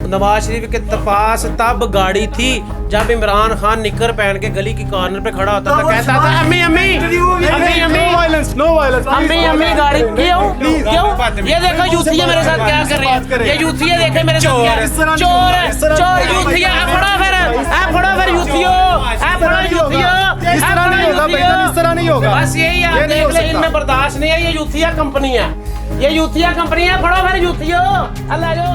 नवाज शरीफ के पास तब गाड़ी थी जब इमरान खान निकर पहन के गली की कॉर्नर पे खड़ा होता था, कहता था अम्मी अम्मी अम्मी अम्मी अम्मी अम्मी गाड़ी क्यों क्यों। ये देखो यूथिया मेरे साथ क्या कर रही है, ये यूथिया देखे मेरे साथ क्या चोर चोर यूथिया फड़ो फिर यूथियो इस तरह नहीं होगा। बस यही आप देख ले, इनमें बर्दाश्त नहीं है। ये यूथिया कंपनी है, ये यूथिया कंपनी है, फड़ो फिर यूथियो अल्लाह जो।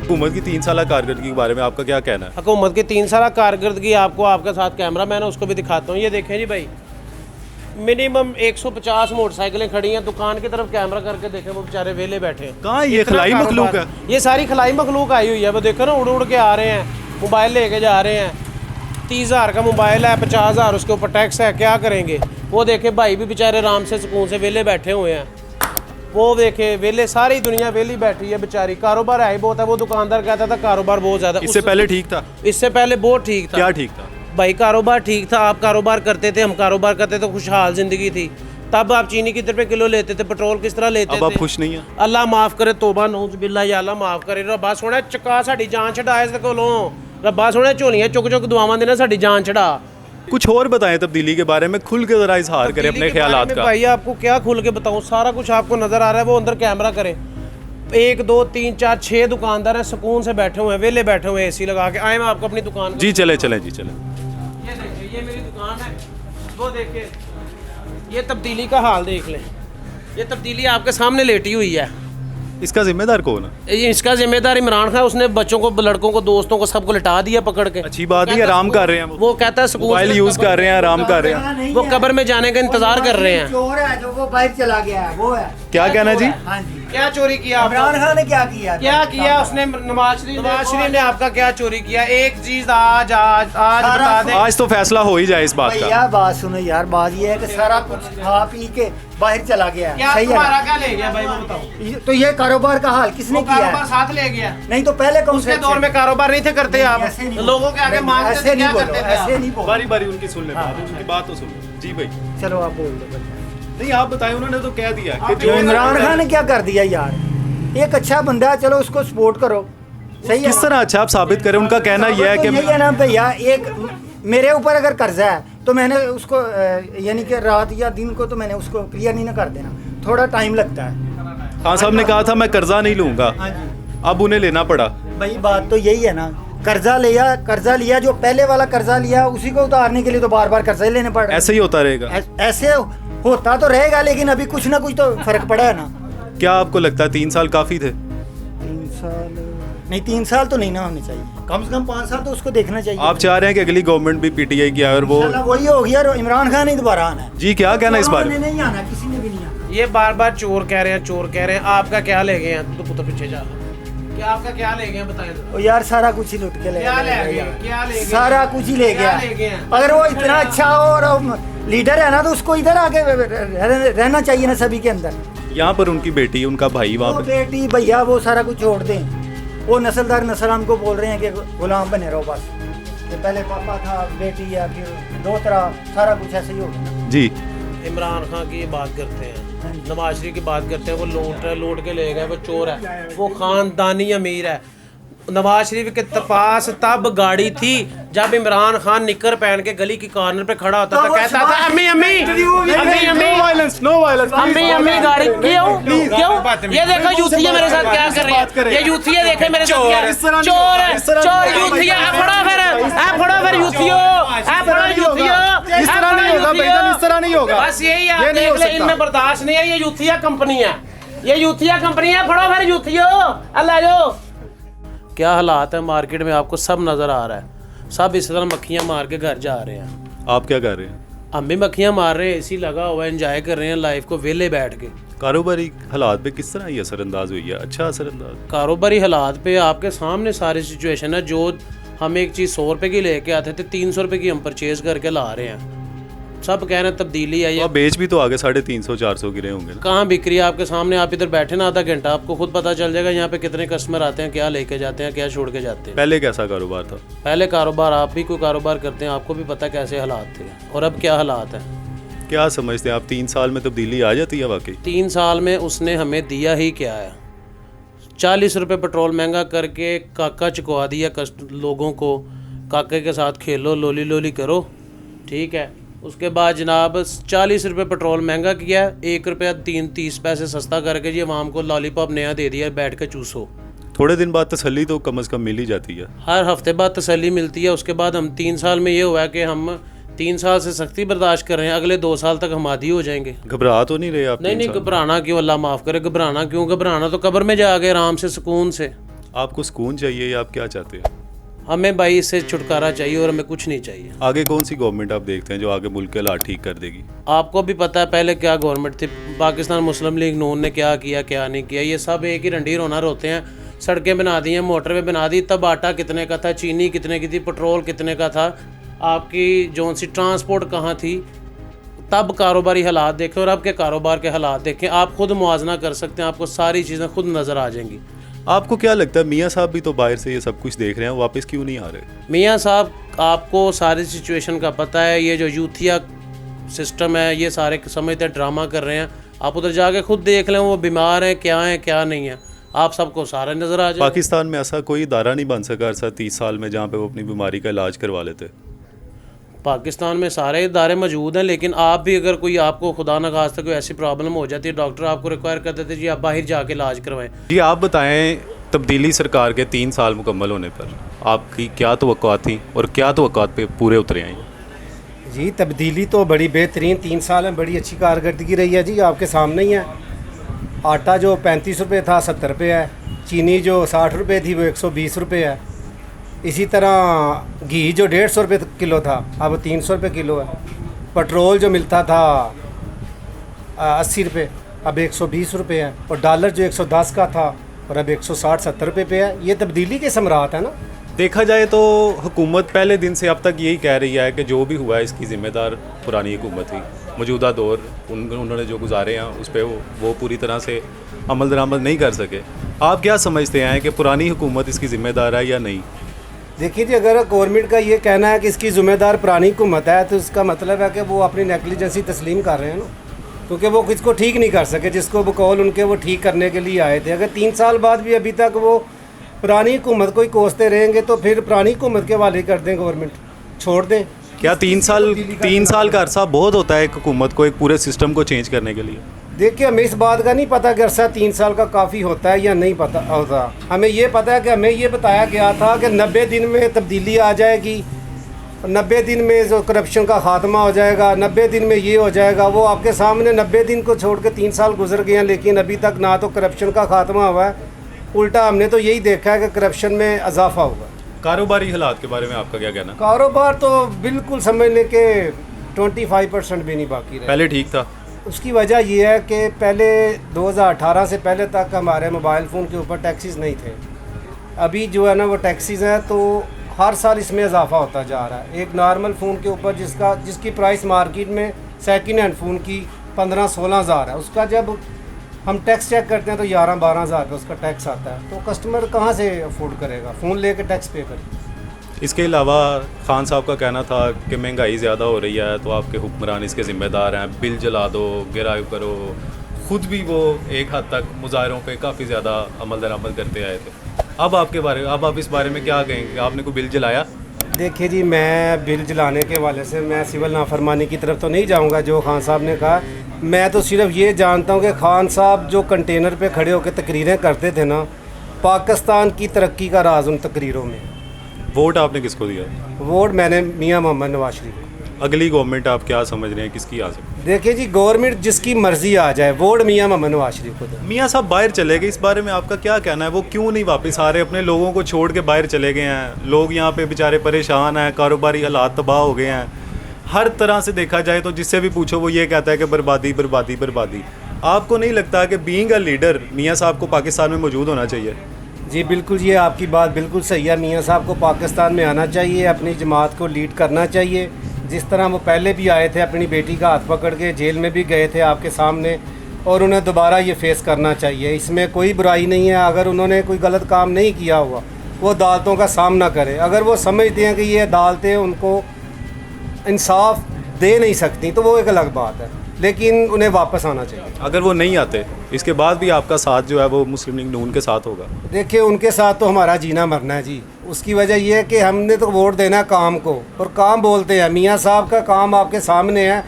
हुकूमत की 3 साल कारकर्दगी के बारे में आपका क्या कहना है? हुकूमत की 3 साल कारकर्दगी आपको आपके साथ कैमरा मैन है उसको भी दिखाता हूँ। ये देखें जी भाई, मिनिमम 150 मोटरसाइकिलें खड़ी हैं, दुकान की तरफ कैमरा करके देखें, वो बेचारे वेले बैठे हैं। कहाँ ये खलाई मखलूक है? ये सारी खलाई मखलूक आई हुई है, वो देखो ना उड़ उड़ के आ रहे हैं, मोबाइल लेके जा रहे हैं। 30,000 का मोबाइल है, 50,000 उसके ऊपर टैक्स है, क्या करेंगे? वो देखे भाई भी बेचारे आराम से सुकून से वेले बैठे हुए हैं। वो देखे वेले, सारी दुनिया वेली बैठी है बेचारी। कारोबार है ही बहुत है। वो दुकानदार कहता था कारोबार बहुत ज्यादा। इससे पहले ठीक था? इससे पहले बहुत ठीक था। क्या ठीक था भाई? कारोबार ठीक था। आप कारोबार करते थे, हम कारोबार करते थे, खुशहाल जिंदगी थी। तब आप चीनी कितने रुपए किलो लेते थे, पेट्रोल किस तरह लेते थे। अब आप खुश नहीं है? अल्लाह माफ करे, तोबा नौज बिल्ला, या अल्लाह माफ करे। रब्बा सोहना चका साडी जान छड़ा इस कोलों। रब्बा सोहना झोलियां चुक चुक दुआवां देना साडी जान छड़ा। कुछ और बताएं तब्दीली के बारे में, खुल के जरा इजहार करें अपने ख्यालात का। भाई आपको क्या खुल के बताऊं, सारा कुछ आपको नजर आ रहा है। वो अंदर कैमरा करे, 1 2 3 4 6 दुकानदार है, सुकून से बैठे हुए हैं, वेले बैठे हुए हैं, एसी लगा के। आए मैं आपको अपनी दुकान जी चले चले जी चले। ये देखिए, ये मेरी दुकान है। वो देखिए, ये तब्दीली का हाल देख लें। ये तब्दीली आपके सामने लेटी हुई है। इसका जिम्मेदार कौन है? इसका जिम्मेदार इमरान खान। उसने बच्चों को, लड़कों को, दोस्तों को, सबको लिटा दिया पकड़ के। अच्छी बात है, आराम कर रहे हैं। वो कहता है मोबाइल यूज कर रहे हैं, आराम कर रहे हैं। वो कब्र में जाने का इंतजार कर रहे हैं। चोर है जो वो बाहर चला गया है, वो है। क्या कहना जी? हाँ जी। क्या चोरी किया? इमरान खान ने क्या किया? क्या किया उसने? नवाज शरीफ ने आपका क्या चोरी किया? एक चीज आज बता दे। आज तो फैसला हो ही जाए इस बात का। भैया बात सुनो यार, बात ये है कि सारा कुछ खा पी के बाहर चला गया। क्या सही तुम्हारा है? क्या ले गया भाई, वो बताओ। तो ये कारोबार का हाल किसने किया कारोबार है? साथ ले गया। नहीं तो पहले कौन से उसके दौर में कारोबार नहीं थे करते आप? ऐसे नहीं लोगों के आगे मांगते ऐसे थे, नहीं क्या बोलो, करते थे आप? ऐसे नहीं बोलो। बारी बारी उनकी सुन ले, उनकी बात तो सुन लो। जी भाई चलो आप बोल दो। नहीं आप बताएं, उन्होंने तो कह दिया कि जो इमरान खान ने क्या कर दिया यार, एक अच्छा बंदा है, चलो उसको सपोर्ट करो। सही है? किस तरह अच्छा आप साबित करें? उनका कहना यह है तो यही है कि ना भैया, एक मेरे ऊपर अगर कर्जा है तो मैंने उसको यानी कि रात या दिन को तो मैंने उसको क्लियर नहीं ना कर देना, थोड़ा टाइम लगता है। खान साहब ने कहा था मैं कर्जा नहीं लूंगा, हाँ जी। अब उन्हें लेना पड़ा। भाई बात तो यही है ना, कर्जा लिया, जो पहले वाला कर्जा लिया उसी को उतारने के लिए तो बार बार कर्जा ही लेने पड़ रहे हैं। ऐसे ही होता रहेगा? ऐसे होता तो रहेगा, लेकिन अभी कुछ ना कुछ तो फर्क पड़ा है ना। क्या आपको लगता है 3 साल काफी थे? 3 साल नहीं, 3 साल तो नहीं ना होने चाहिए, कम से कम 5 साल तो उसको देखना चाहिए। आप चाह रहे हैं कि अगली गवर्नमेंट भी पीटीआई की आए और वो इंशाल्लाह वही हो गया और इमरान खान ही दोबारा आना है। जी क्या कहना इस बारे में? नहीं आना, किसी ने भी नहीं आना। ये बार बार चोर कह रहे हैं, चोर कह रहे हैं। आपका क्या ले गए हैं? तो पुत्र पीछे जा, क्या आपका क्या ले गए हैं बताएं तो। ओ यार सारा कुछ ही लुट के ले क्या ले गया गए? यार। क्या ले गए? सारा कुछ ही ले क्या गया। ले गए? अगर वो इतना अच्छा हो और लीडर है ना तो उसको इधर आके रहना चाहिए ना सभी के अंदर। यहाँ पर उनकी बेटी, उनका भाई वो वहाँ पे। बेटी भैया वो सारा कुछ छोड़ दें, वो नस्लदार नस्ल हमको बोल रहे हैं कि गुलाम बने रहो बस। ये पहले पापा था, बेटी या फिर दोतरा, सारा कुछ ऐसे ही हो गया। जी इमरान खान की बात करते हैं, नवाज शरीफ की बात करते हैं। वो लूट के ले गए, वो चोर है, वो खानदानी अमीर है। नवाज शरीफ के पास तब गाड़ी थी जब इमरान खान निकर पहन के गली की कॉर्नर पे खड़ा होता था, कहता था अम्मी अम्मी अम्मी अम्मी अम्मी अम्मी गाड़ी क्यों क्यों। ये देखो यूथिया मेरे साथ क्या कर रही है, ये यूथिया देखे मेरे साथ क्या चोर चोर यूथिया फड़ो फिर यूथियो इस तरह नहीं होगा भाईजान, इस तरह नहीं होगा। बस यही आप देख ले, इनमें बर्दाश्त नहीं है। ये यूथिया कंपनी है, ये यूथिया कंपनी है, फड़ो फिर यूथियो अल्लाह जो। क्या हालात है मार्केट में आपको सब नजर आ रहा है। सब इस तरह मक्खियां मार के घर जा रहे हैं। आप क्या कर रहे हैं? हम भी मक्खियां मार रहे हैं, एसी लगा हुआ है, एंजॉय कर रहे हैं लाइफ को वेले बैठ के। कारोबारी हालात पे किस तरह ये असरअंदाज हुई है? अच्छा असरअंदाज? कारोबारी हालात पे आपके सामने सारी सिचुएशन है। जो हम एक चीज़ 100 रुपये की लेके आते थे, 300 रुपये की हम परचेज करके ला रहे हैं। सब कह रहे हैं तब्दीली आई है। आप बेच भी तो आगे 350-400 गिरे होंगे ना? कहाँ बिक्री है आपके सामने? आप इधर बैठे ना आधा घंटा, आपको खुद पता चल जाएगा यहाँ पे कितने कस्टमर आते हैं, क्या लेके जाते हैं, क्या छोड़ के जाते हैं। पहले कैसा कारोबार था? पहले कारोबार, आप भी कोई कारोबार करते हैं, आपको भी पता कैसे हालात थे और अब क्या हालात हैं। क्या समझते हैं आप, 3 साल में तब्दीली आ जाती है वाकई? 3 साल में उसने हमें दिया ही क्या है? 40 रुपये पेट्रोल महंगा करके काका चुकवा दिया लोगों को। काके के साथ खेलो, लोली लोली करो, ठीक है। उसके बाद जनाब 40 रुपये पेट्रोल महंगा किया, 1 रुपया 30 पैसे सस्ता करके जी आवाम को लॉलीपॉप नया दे दिया, बैठ के चूसो। थोड़े दिन बाद तसल्ली तो कम से कम मिल ही जाती है। हर हफ्ते बाद तसल्ली मिलती है। उसके बाद हम 3 साल में ये हुआ है कि हम 3 साल से सख्ती बर्दाश्त कर रहे हैं, अगले 2 साल तक हम आदी हो जाएंगे। घबरा तो नहीं रहे आप? नहीं, घबराना क्यों, अल्लाह माफ़ करे। घबराना क्यों? घबराना तो कब्र में जाके आराम से सुकून से। आपको सुकून चाहिए या आप क्या चाहते हैं? हमें भाई इससे छुटकारा चाहिए और हमें कुछ नहीं चाहिए। आगे कौन सी गवर्नमेंट आप देखते हैं जो आगे मुल्क के हालात ठीक कर देगी? आपको भी पता है पहले क्या गवर्नमेंट थी, पाकिस्तान मुस्लिम लीग नून ने क्या किया क्या नहीं किया, ये सब एक ही रंडी रोना रोते हैं। सड़कें बना दी हैं, मोटरवे बना दी, तब आटा कितने का था, चीनी कितने की थी, पेट्रोल कितने का था, आपकी जौन सी ट्रांसपोर्ट कहाँ थी, तब कारोबारी हालात देखें और अब के कारोबार के हालात देखें। आप खुद मुआजना कर सकते हैं, आपको सारी चीज़ें खुद नज़र आ जाएंगी। आपको क्या लगता है मियाँ साहब भी तो बाहर से ये सब कुछ देख रहे हैं, वापस क्यों नहीं आ रहे? मियाँ साहब आपको सारी सिचुएशन का पता है, ये जो यूथिया सिस्टम है ये सारे समझते हैं ड्रामा कर रहे हैं। आप उधर जाके खुद देख लें वो बीमार हैं क्या नहीं है, आप सबको सारा नज़र आ जाए। पाकिस्तान में ऐसा कोई इदारा नहीं बन सका ऐसा 30 साल में जहाँ पे वो अपनी बीमारी का इलाज करवा लेते। पाकिस्तान में सारे इदारे मौजूद हैं, लेकिन आप भी अगर कोई आपको खुदा न खास्ता कोई ऐसी प्रॉब्लम हो जाती है, डॉक्टर आपको रिक्वायर करते थे जी आप बाहर जाके इलाज करवाएं। जी आप बताएं, तब्दीली सरकार के 3 साल मुकम्मल होने पर आपकी क्या तवक्कुआत थी और क्या तवक्कुआत पे पूरे उतरे हैं? जी तब्दीली तो बड़ी बेहतरीन, 3 साल में बड़ी अच्छी कारकर्दगी रही है जी, आपके सामने ही है। आटा जो 35 रुपये था 70 रुपये है, चीनी जो 60 रुपये थी वो 120 रुपये है, इसी तरह घी जो 150 रुपये किलो था अब 300 रुपये किलो है, पेट्रोल जो मिलता था 80 रुपये अब 120 रुपये है, और डॉलर जो 110 का था और अब 160-70 रुपये पे है। ये तब्दीली के समरात है ना। देखा जाए तो हुकूमत पहले दिन से अब तक यही कह रही है कि जो भी हुआ है इसकी ज़िम्मेदार पुरानी हुकूमत थी। मौजूदा दौर उन्होंने जो गुजारे हैं उस पर वो पूरी तरह से अमल दरामद नहीं कर सके। आप क्या समझते हैं कि पुरानी हुकूमत इसकी ज़िम्मेदार है या नहीं? देखिए जी, अगर गवर्नमेंट का ये कहना है कि इसकी ज़िम्मेदार पुरानी हुकूमत है तो इसका मतलब है कि वो अपनी नेग्लिजेंसी तस्लीम कर रहे हैं ना, क्योंकि वो किसको ठीक नहीं कर सके जिसको बकौल उनके वो ठीक करने के लिए आए थे। अगर 3 साल बाद भी अभी तक वो पुरानी हुकूमत को ही कोसते रहेंगे तो फिर पुरानी हुकूमत के हवाले कर दें, गवर्नमेंट छोड़ दें। क्या 3 साल का अरसा बहुत होता है एक हुकूमत को, एक पूरे सिस्टम को चेंज करने के लिए? देखिए, हमें इस बात का नहीं पता कि अरसा 3 साल का काफ़ी होता है या नहीं पता होता। हमें ये पता है कि हमें ये बताया गया था कि 90 दिन में तब्दीली आ जाएगी, 90 दिन में जो करप्शन का ख़ात्मा हो जाएगा, 90 दिन में ये हो जाएगा। वो आपके सामने 90 दिन को छोड़ के 3 साल गुजर गए हैं, लेकिन अभी तक ना तो करप्शन का ख़ात्मा हुआ है, उल्टा हमने तो यही देखा है कि करप्शन में इजाफा हुआ। कारोबारी हालात के बारे में आपका क्या कहना? कारोबार तो बिल्कुल समझ लें कि 25% भी नहीं बाकी रहा। पहले ठीक था। उसकी वजह यह है कि पहले 2018 से पहले तक हमारे मोबाइल फ़ोन के ऊपर टैक्सीज़ नहीं थे। अभी जो है ना वो टैक्सीज़ हैं, तो हर साल इसमें इजाफा होता जा रहा है। एक नॉर्मल फ़ोन के ऊपर जिसकी प्राइस मार्केट में सेकंड हैंड फ़ोन की 15-16 हज़ार है, उसका जब हम टैक्स चेक करते हैं तो 11-12 हज़ार का उसका टैक्स आता है। तो कस्टमर कहाँ से अफोर्ड करेगा, फ़ोन लेकर टैक्स पे करे। इसके अलावा खान साहब का कहना था कि महंगाई ज़्यादा हो रही है तो आपके हुक्मरान इसके ज़िम्मेदार हैं, बिल जला दो, गिराव करो। ख़ुद भी वो एक हद तक मुजाहरों पे काफ़ी ज़्यादा अमल दरामद करते आए थे। अब आप इस बारे में क्या कहेंगे? आपने कोई बिल जलाया? देखिए जी, मैं बिल जलाने के वाले से मैं सिविल नाफरमानी की तरफ तो नहीं जाऊंगा जो खान साहब ने कहा। मैं तो सिर्फ ये जानता हूँ कि खान साहब जो कंटेनर पे खड़े होकर तकरीरें करते थे ना, पाकिस्तान की तरक्की का राज उन तकरीरों में। वोट आपने किसको दिया? वोट मैंने मियां मोहम्मद नवाज शरीफ को। अगली गवर्नमेंट आप क्या समझ रहे हैं किसकी आ सकती है? देखिए जी, गवर्नमेंट जिसकी मर्जी आ जाए, वोट मियां मोहम्मद नवाज शरीफ को दे। मियाँ साहब बाहर चले गए, इस बारे में आपका क्या कहना है? वो क्यों नहीं वापस आ रहे? अपने लोगों को छोड़ के बाहर चले गए हैं। लोग यहाँ पे बेचारे परेशान हैं, कारोबारी हालात तबाह हो गए हैं। हर तरह से देखा जाए तो जिससे भी पूछो वो ये कहता है कि बर्बादी बर्बादी बर्बादी। आपको नहीं लगता कि बीइंग अ लीडर मियाँ साहब को पाकिस्तान में मौजूद होना चाहिए? जी बिल्कुल, ये आपकी बात बिल्कुल सही है। मियां साहब को पाकिस्तान में आना चाहिए, अपनी जमात को लीड करना चाहिए। जिस तरह वो पहले भी आए थे, अपनी बेटी का हाथ पकड़ के जेल में भी गए थे आपके सामने, और उन्हें दोबारा ये फेस करना चाहिए। इसमें कोई बुराई नहीं है। अगर उन्होंने कोई गलत काम नहीं किया हुआ, वो अदालतों का सामना करें। अगर वो समझते हैं कि ये अदालतें उनको इंसाफ दे नहीं सकती तो वो एक अलग बात है। लेकिन उन्हें वापस आना चाहिए। अगर वो नहीं आते इसके बाद भी आपका साथ जो है वो मुस्लिम लीग नून के साथ होगा? देखिए उनके साथ तो हमारा जीना मरना है जी। उसकी वजह ये है कि हमने तो वोट देना है काम को, और काम बोलते हैं मियाँ साहब का काम आपके सामने है।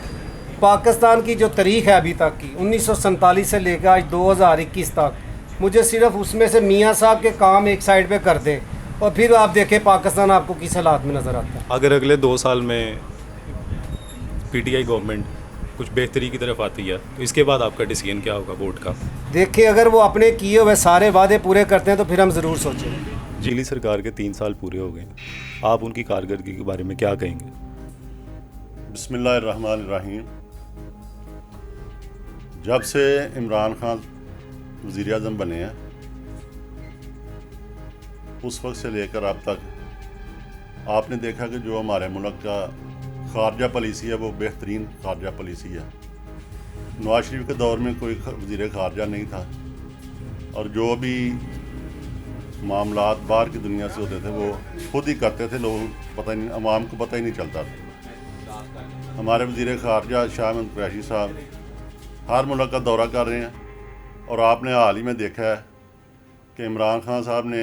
पाकिस्तान की जो तारीख है अभी तक की 1947 से लेकर आज 2021 तक, मुझे सिर्फ उसमें से मियाँ साहब के काम एक साइड पे कर दें और फिर आप देखें पाकिस्तान आपको किस हालात में नज़र आता है। अगर अगले 2 साल में पीटीआई गवर्नमेंट कुछ बेहतरी की तरफ आती है तो इसके बाद आपका डिसीजन क्या होगा वोट का? देखिए अगर वो अपने किए हुए सारे वादे पूरे करते हैं तो फिर हम ज़रूर सोचेंगे। जिली सरकार के 3 साल पूरे हो गए, आप उनकी कारकर्दगी के बारे में क्या कहेंगे? बिस्मिल्लाहिर्रहमानिर्रहीम। जब से इमरान खान वज़ीर आज़म बने हैं उस वक्त से लेकर अब तक आपने देखा कि जो हमारे मुल्क का खारजा पॉलिसी है वो बेहतरीन खारजा पॉलिसी है। नवाज शरीफ के दौर में कोई वज़ीर खारजा नहीं था, और जो भी मामलात बाहर की दुनिया से होते थे वो खुद ही करते थे, लोग पता नहीं, अवाम को पता ही नहीं चलता था। हमारे वज़ीर खारजा शाह महमूद कुरैशी साहब हर मुल्क का दौरा कर रहे हैं, और आपने हाल ही में देखा है कि इमरान खान साहब ने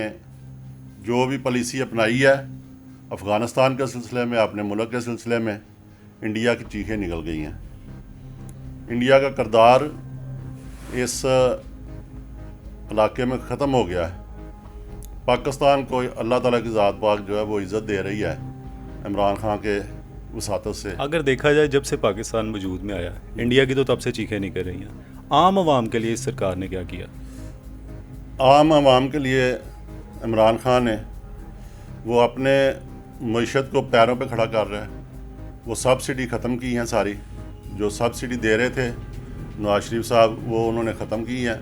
जो भी पॉलिसी अपनाई है अफ़गानिस्तान के सिलसिले में, अपने मुल्क के सिलसिले में, इंडिया की चीखें निकल गई हैं। इंडिया का किरदार इस इलाके में ख़त्म हो गया है। पाकिस्तान को अल्लाह ताला की ज़ात पाक जो है वो इज़्ज़त दे रही है इमरान खान के वसातत से। अगर देखा जाए जब से पाकिस्तान वजूद में आया, इंडिया की तो तब से चीखें नहीं कर रही हैं। आम आवाम के लिए इस सरकार ने क्या किया? आम आवाम के लिए इमरान खान ने वो अपने मईशत को पैरों पे खड़ा कर रहा है। वो सब्सिडी ख़त्म की हैं सारी, जो सब्सिडी दे रहे थे नवाज शरीफ साहब वो उन्होंने ख़त्म की है,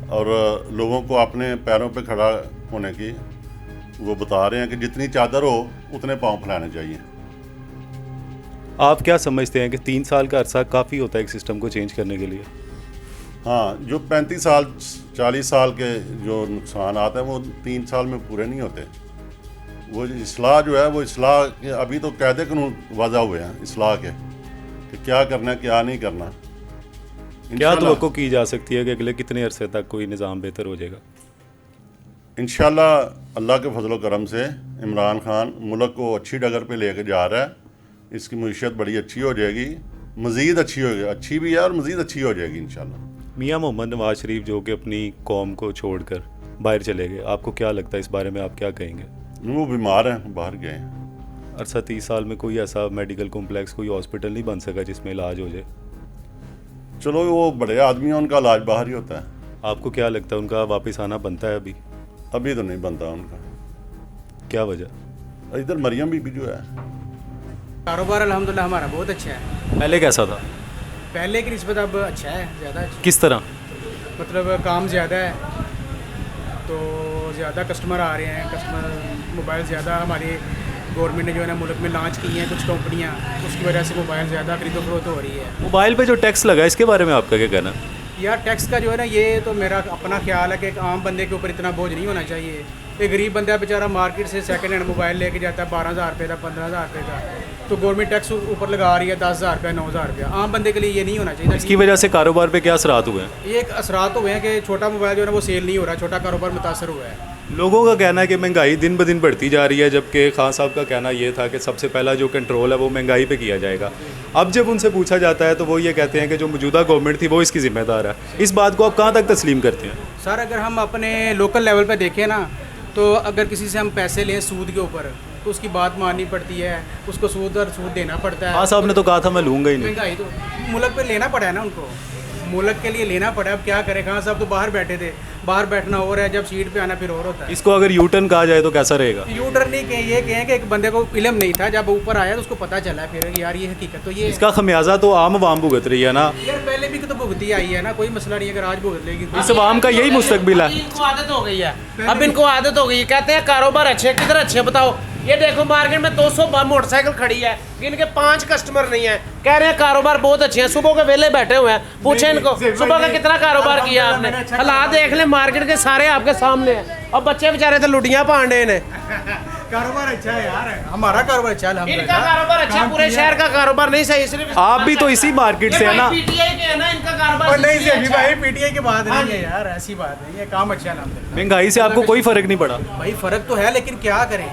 और लोगों को अपने पैरों पे खड़ा होने की वो बता रहे हैं कि जितनी चादर हो उतने पाँव फैलाने चाहिए। आप क्या समझते हैं कि 3 साल का अरसा काफ़ी होता है एक सिस्टम को चेंज करने के लिए? हाँ, जो 35 साल 40 साल के जो नुकसान आते हैं वो 3 साल में पूरे नहीं होते। वो इस्लाह जो है वो इस्लाह के अभी तो कायदे कानून वाज़ा हुए हैं इस्लाह के कि क्या करना है क्या नहीं करना। क्या तवक्को की जा सकती है कि अगले कितने अरसे तक कोई निज़ाम बेहतर हो जाएगा? इंशाल्लाह अल्लाह के फजल करम से इमरान खान मुल्क को अच्छी डगर पे लेके जा रहा है। इसकी मईशत बड़ी अच्छी हो जाएगी, मज़ीद अच्छी होगी, अच्छी भी है और मज़ीद अच्छी हो जाएगी इंशाल्लाह। मियाँ मोहम्मद नवाज शरीफ जो कि अपनी कौम को छोड़कर बाहर चले गए, आपको क्या लगता है इस बारे में, आप क्या कहेंगे? वो बीमार हैं, बाहर गए हैं। अरसा 30 साल में कोई ऐसा मेडिकल कॉम्प्लेक्स, कोई हॉस्पिटल नहीं बन सका जिसमें इलाज हो जाए। चलो वो बड़े आदमी हैं, उनका इलाज बाहर ही होता है। आपको क्या लगता है उनका वापस आना बनता है अभी? अभी तो नहीं बनता उनका। क्या वजह? इधर मरियम बीबी जो है, कारोबार अल्हम्दुलिल्लाह हमारा बहुत अच्छा है। पहले कैसा था? पहले की निस्बत अब अच्छा है, ज़्यादा अच्छा। किस तरह? मतलब काम ज़्यादा है तो ज़्यादा कस्टमर आ रहे हैं, कस्टमर मोबाइल ज़्यादा हमारी गवर्नमेंट ने जो है ना मुल्क में लॉन्च की हैं कुछ कंपनियां, उसकी वजह से मोबाइल ज़्यादा खरीदो फरोख्त हो रही है। मोबाइल पे जो टैक्स लगा है इसके बारे में आपका क्या कहना है? यार टैक्स का जो है ना, ये तो मेरा अपना ख्याल है कि एक आम बंदे के ऊपर इतना बोझ नहीं होना चाहिए। एक गरीब बंदा बेचारा मार्केट से सेकंड हैंड मोबाइल लेके जाता है 12,000 रुपये का, 15,000 रुपये का, तो गवर्नमेंट टैक्स ऊपर लगा रही है 10,000 रुपये, 9,000 रुपये। आम बंदे के लिए ये नहीं होना चाहिए। इसकी वजह से कारोबार पे क्या असरात हुए हैं? ये एक असरात हुए हैं कि छोटा मोबाइल जो है ना वो सेल नहीं हो रहा, छोटा कारोबार मुतासर हुआ है। लोगों का कहना है कि महंगाई दिन ब दिन बढ़ती जा रही है, जबकि खान साहब का कहना ये था कि सबसे पहला जो कंट्रोल है वो महंगाई पे किया जाएगा। अब जब उनसे पूछा जाता है तो वो ये कहते हैं कि जो मौजूदा गवर्नमेंट थी वो इसकी जिम्मेदार है। इस बात को आप कहाँ तक तस्लीम करते हैं? सर अगर हम अपने लोकल लेवल पे देखें ना, तो अगर किसी से हम पैसे लें सूद के ऊपर तो उसकी बात माननी पड़ती है, उसको सूद और सूद देना पड़ता है। हाँ, साहब ने तो कहा था मैं लूँगा ही नहीं। महंगाई तो मुल्क पे लेना पड़ा है ना, उनको मुल्क के लिए लेना पड़ा। अब क्या करें, खान साहब तो बाहर बैठे थे, बाहर बैठना और है, जब सीट पे आना फिर और होता है। इसको अगर यू टर्न कहा जाए तो कैसा रहेगा? यू टर्न नहीं कहें, ये कहें कि एक बंदे को इल्म नहीं था, जब ऊपर आया तो उसको पता चला फिर कि यार ये हकीकत तो ये इसका खमियाजा तो आम आवाम भुगत रही है ना। यार पहले भी तो भुगती आई है ना, कोई मसला नहीं, अगर आज भुगत लेगी। इस आवाम का यही मुस्तकबिल है। इनको आदत हो गई है, अब इनको आदत हो गई है। कहते हैं कारोबार अच्छे, किधर अच्छे बताओ? ये देखो मार्केट में 200 मोटरसाइकिल खड़ी है, इनके 5 कस्टमर नहीं है, कह रहे हैं कारोबार बहुत अच्छे हैं। सुबह के वेले बैठे हुए हैं, पूछे इनको सुबह का कितना कारोबार किया आपने। हालात देख ले मार्केट के सारे आपके सामने हैं। और बच्चे बेचारे तो लुटियां पांडे ने। कारोबार अच्छा है यार, हमारा कारोबार अच्छा है। इनका कारोबार अच्छा, पूरे शहर का कारोबार नहीं सही, सिर्फ आप भी तो इसी मार्केट से है ना। पीटीआई के है ना, इनका कारोबार नहीं सही अभी अच्छा भाई है। पीटीआई की बात नहीं है यार, ऐसी बात नहीं है, काम अच्छा है अल्हम्दुलिल्लाह। महंगाई से आपको कोई फर्क नहीं पड़ा? भाई फर्क तो है, लेकिन क्या करें,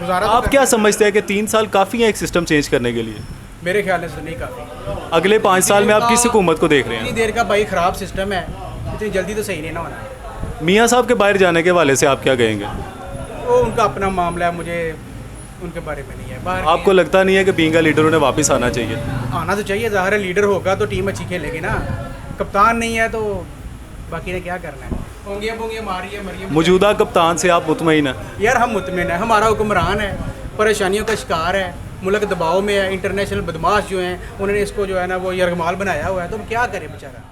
गुजारा तो आप करना क्या है। समझते हैं कि 3 साल काफ़ी है एक सिस्टम चेंज करने के लिए? मेरे ख्याल से नहीं काफी। अगले 5 साल में आप किस हुकूमत को देख रहे इतनी हैं? देर का भाई खराब सिस्टम है, इतनी जल्दी तो सही नहीं ना होना। मियाँ साहब के बाहर जाने के हवाले से आप क्या कहेंगे? वो उनका अपना मामला है, मुझे उनके बारे में नहीं है। बाहर आपको लगता नहीं है कि बीइंग अ लीडर उन्हें वापस आना चाहिए? आना तो चाहिए, ज़ाहिर है लीडर होगा तो टीम अच्छी खेलेगी ना। कप्तान नहीं है तो बाकी ने क्या करना है, होंगे बोंगे मारिए मरिए। मौजूदा कप्तान से आप मुतमईन हैं? यार हम मुतमिन है, हमारा हुक्मरान है, परेशानियों का शिकार है, मुल्क दबाव में है, इंटरनेशनल बदमाश जो हैं उन्होंने इसको जो है ना वो यरगमाल बनाया हुआ है, तो हम क्या करें बेचारा।